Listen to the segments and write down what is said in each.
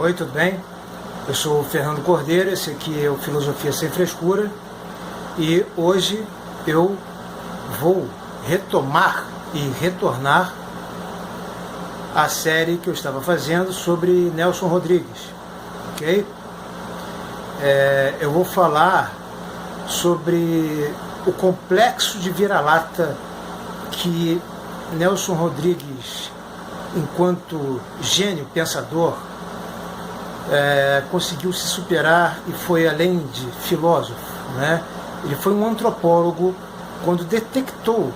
Oi, tudo bem? Eu sou o Fernando Cordeiro, esse aqui é o Filosofia Sem Frescura e hoje eu vou retomar e retornar à série que eu estava fazendo sobre Nelson Rodrigues, ok? Eu vou falar sobre o complexo de vira-lata que Nelson Rodrigues, enquanto gênio pensador, conseguiu se superar e foi além de filósofo, né? Ele foi um antropólogo quando detectou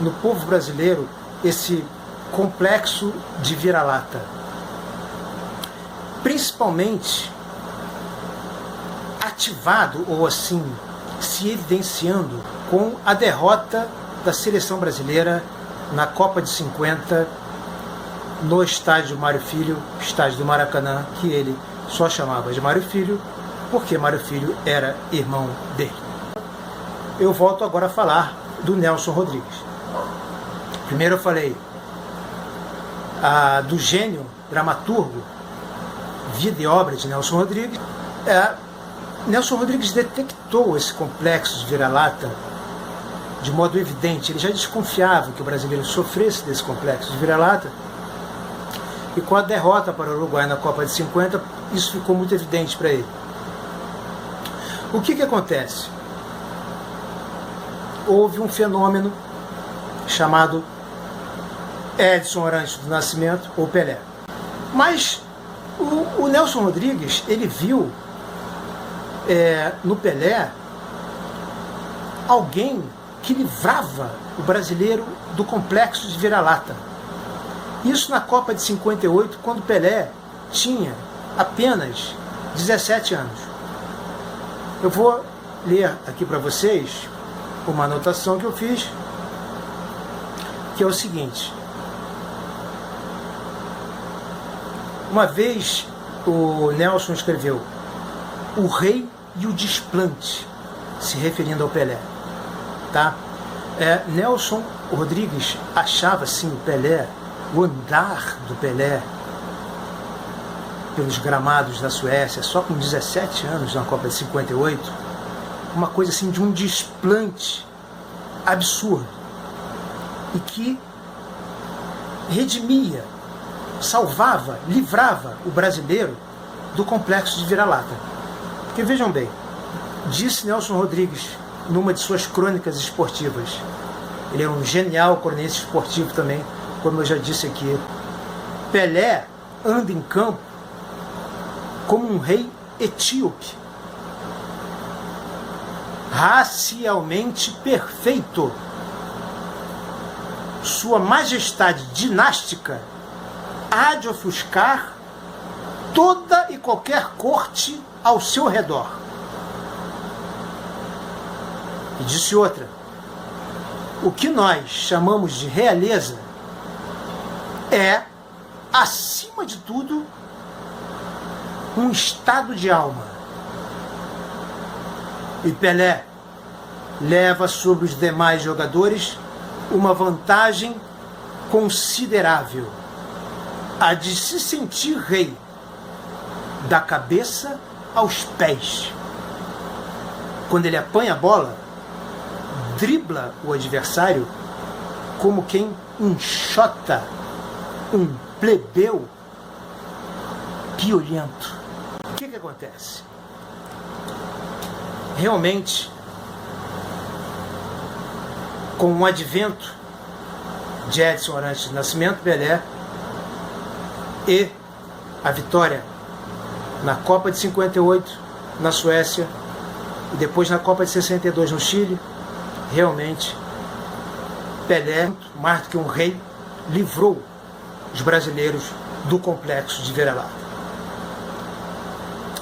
no povo brasileiro esse complexo de vira-lata, principalmente ativado ou assim se evidenciando com a derrota da seleção brasileira na Copa de 50 no estádio Mário Filho, estádio do Maracanã, que ele só chamava de Mário Filho porque Mário Filho era irmão dele. Eu volto agora a falar do Nelson Rodrigues. Primeiro eu falei do gênio dramaturgo, vida e obra de Nelson Rodrigues. Nelson Rodrigues detectou esse complexo de vira-lata de modo evidente. Ele já desconfiava que o brasileiro sofresse desse complexo de vira-lata, e com a derrota para o Uruguai na Copa de 50, isso ficou muito evidente para ele. O que acontece? Houve um fenômeno chamado Edson Arantes do Nascimento, ou Pelé. Mas o Nelson Rodrigues, ele viu no Pelé alguém que livrava o brasileiro do complexo de vira-lata. Isso na Copa de 58, quando Pelé tinha apenas 17 anos. Eu vou ler aqui para vocês uma anotação que eu fiz, que é o seguinte. Uma vez o Nelson escreveu "O Rei e o Desplante", se referindo ao Pelé. Tá? Nelson Rodrigues achava assim o Pelé, o andar do Pelé pelos gramados da Suécia, só com 17 anos na Copa de 58, uma coisa assim de um desplante absurdo, e que redimia, salvava, livrava o brasileiro do complexo de vira-lata. Porque vejam bem, disse Nelson Rodrigues numa de suas crônicas esportivas, ele é um genial cronista esportivo também, como eu já disse aqui, Pelé anda em campo como um rei etíope, racialmente perfeito. Sua majestade dinástica há de ofuscar toda e qualquer corte ao seu redor. E disse outra: o que nós chamamos de realeza é, acima de tudo, um estado de alma. E Pelé leva sobre os demais jogadores uma vantagem considerável, a de se sentir rei, da cabeça aos pés. Quando ele apanha a bola, dribla o adversário como quem enxota um plebeu piolento. O que acontece? Realmente, com o advento de Edson Arantes do Nascimento, Pelé, e a vitória na Copa de 58 na Suécia e depois na Copa de 62 no Chile, realmente Pelé, mais do que um rei, livrou os brasileiros do complexo de vira-lata.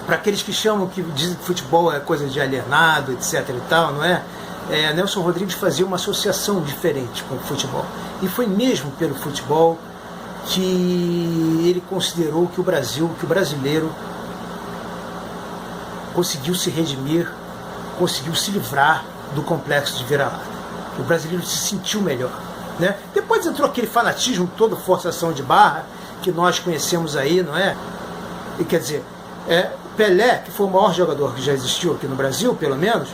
Para aqueles que chamam, que dizem que futebol é coisa de alienado, etc e tal, não é? Nelson Rodrigues fazia uma associação diferente com o futebol. E foi mesmo pelo futebol que ele considerou que o brasileiro conseguiu se redimir, conseguiu se livrar do complexo de vira-lata. O brasileiro se sentiu melhor, né? Depois entrou aquele fanatismo todo, forçação de barra, que nós conhecemos aí, não é? E quer dizer, Pelé, que foi o maior jogador que já existiu aqui no Brasil, pelo menos,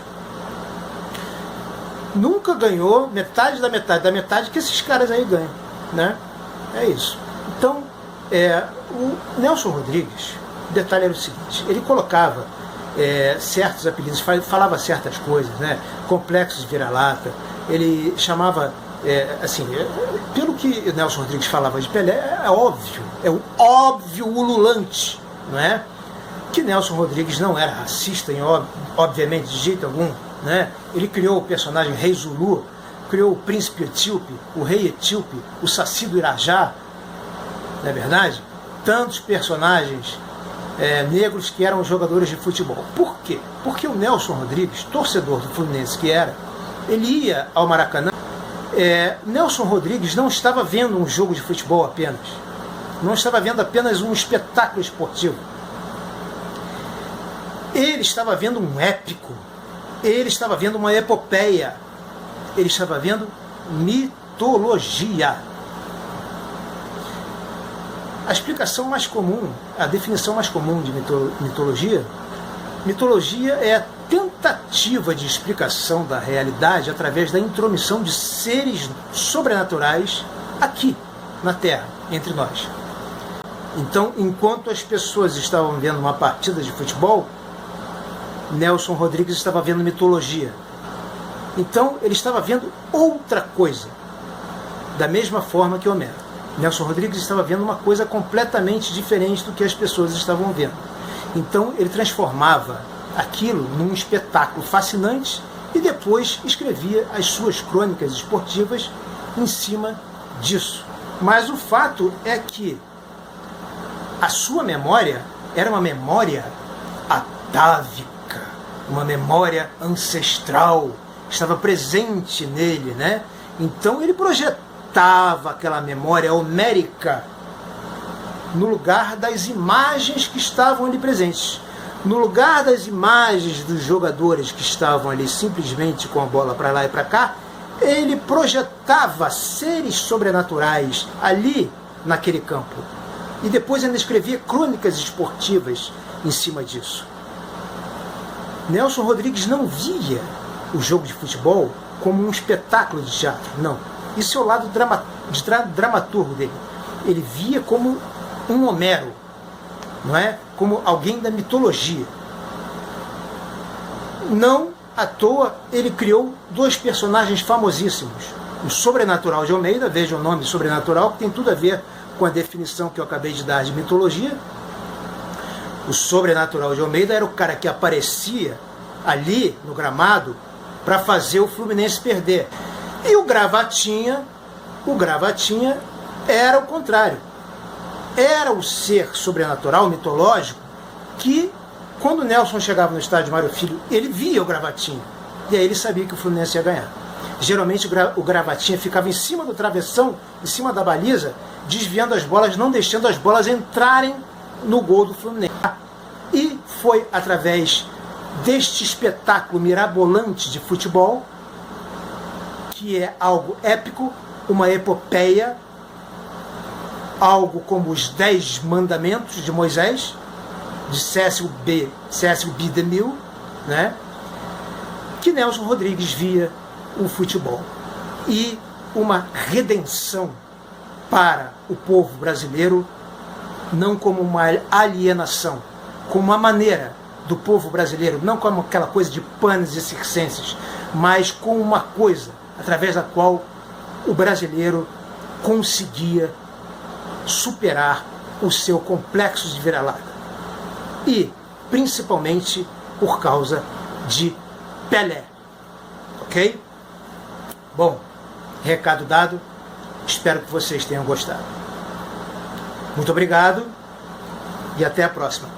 nunca ganhou metade da metade que esses caras aí ganham, né? É isso. Então, o Nelson Rodrigues, o detalhe era o seguinte, ele colocava certos apelidos, falava certas coisas, né? Complexos de vira-lata, ele chamava, assim, pelo que o Nelson Rodrigues falava de Pelé, é o óbvio ululante, não é? Que Nelson Rodrigues não era racista, obviamente, de jeito algum, né? Ele criou o personagem Rei Zulu, criou o príncipe etíope, o rei etíope, o Saci do Irajá, não é verdade? Tantos personagens negros que eram jogadores de futebol. Por quê? Porque o Nelson Rodrigues, torcedor do Fluminense que era, ele ia ao Maracanã. Nelson Rodrigues não estava vendo um jogo de futebol apenas, não estava vendo apenas um espetáculo esportivo. Ele estava vendo um épico, ele estava vendo uma epopeia, ele estava vendo mitologia. A explicação mais comum, a definição mais comum de mitologia é a tentativa de explicação da realidade através da intromissão de seres sobrenaturais aqui, na Terra, entre nós. Então, enquanto as pessoas estavam vendo uma partida de futebol, Nelson Rodrigues estava vendo mitologia. Então, ele estava vendo outra coisa, da mesma forma que Homero. Nelson Rodrigues estava vendo uma coisa completamente diferente do que as pessoas estavam vendo. Então, ele transformava aquilo num espetáculo fascinante e depois escrevia as suas crônicas esportivas em cima disso. Mas o fato é que a sua memória era uma memória atávica, uma memória ancestral, estava presente nele, né? Então ele projetava aquela memória homérica no lugar das imagens que estavam ali presentes, no lugar das imagens dos jogadores que estavam ali simplesmente com a bola para lá e para cá. Ele projetava seres sobrenaturais ali naquele campo e depois ainda escrevia crônicas esportivas em cima disso. Nelson Rodrigues não via o jogo de futebol como um espetáculo de teatro, não. Isso é o lado dramaturgo dele. Ele via como um Homero, não é? Como alguém da mitologia. Não à toa ele criou dois personagens famosíssimos. O Sobrenatural de Almeida, veja o nome Sobrenatural, que tem tudo a ver com a definição que eu acabei de dar de mitologia. O Sobrenatural de Almeida era o cara que aparecia ali no gramado para fazer o Fluminense perder. E o Gravatinha era o contrário. Era o ser sobrenatural, mitológico, que quando o Nelson chegava no estádio Mário Filho, ele via o Gravatinha. E aí ele sabia que o Fluminense ia ganhar. Geralmente o Gravatinha ficava em cima do travessão, em cima da baliza, desviando as bolas, não deixando as bolas entrarem no gol do Fluminense. E foi através deste espetáculo mirabolante de futebol, que é algo épico, uma epopeia, algo como os 10 mandamentos de Moisés, de Cecil B. DeMille, né? Que Nelson Rodrigues via o futebol e uma redenção para o povo brasileiro, não como uma alienação, como uma maneira do povo brasileiro, não como aquela coisa de panes e circenses, mas com uma coisa através da qual o brasileiro conseguia superar o seu complexo de vira-lata. E, principalmente, por causa de Pelé. Ok? Bom, recado dado. Espero que vocês tenham gostado. Muito obrigado e até a próxima.